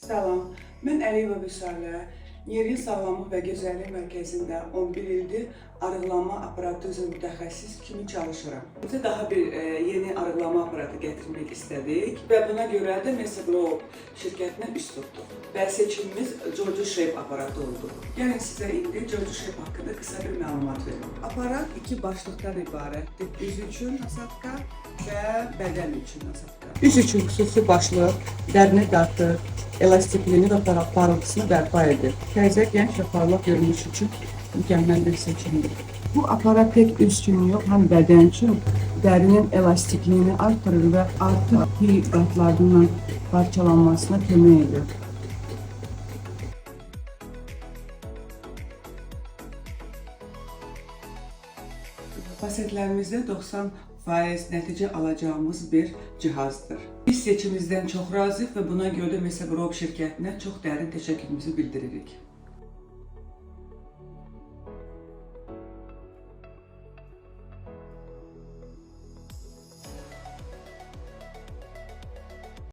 Salam, mən Əliyeva Vüsalə, Yerin Sağlamlıq və Gözəllik Mərkəzində 11 ildir arıqlama aparatı üzrə mütəxəssis kimi çalışıram. Bizə daha bir yeni arıqlama aparatı gətirmək istədik və buna görə də Mesoglov şirkətinə üst tutduq. Və seçimimiz George Shape aparatı oldu. Gəlin sizə indi George Shape haqqında qısa bir məlumat verim. Aparat iki başlıqdan ibarətdir. Üz üçün nasatqa və bədən üçün nasatqa. Üz üçün xüsusi başlıq, dərini dartır, elastikliyini və parıltısını bərpa edir. Təzə, gənc və parlaq görünüş üçün mükəmməl bir seçimdir. Bu aparat tək üz üçün yox, həm bədən üçün dərinin elastikliyini artırır və artıq qatlarından parçalanmasına kömək edir. Fasetlərimizdə 90% nəticə alacağımız bir cihazdır. Biz seçimimizdən çox razıyıq və buna görə də Mesoglov şirkətinə çox dərin təşəkkürümüzü bildiririk.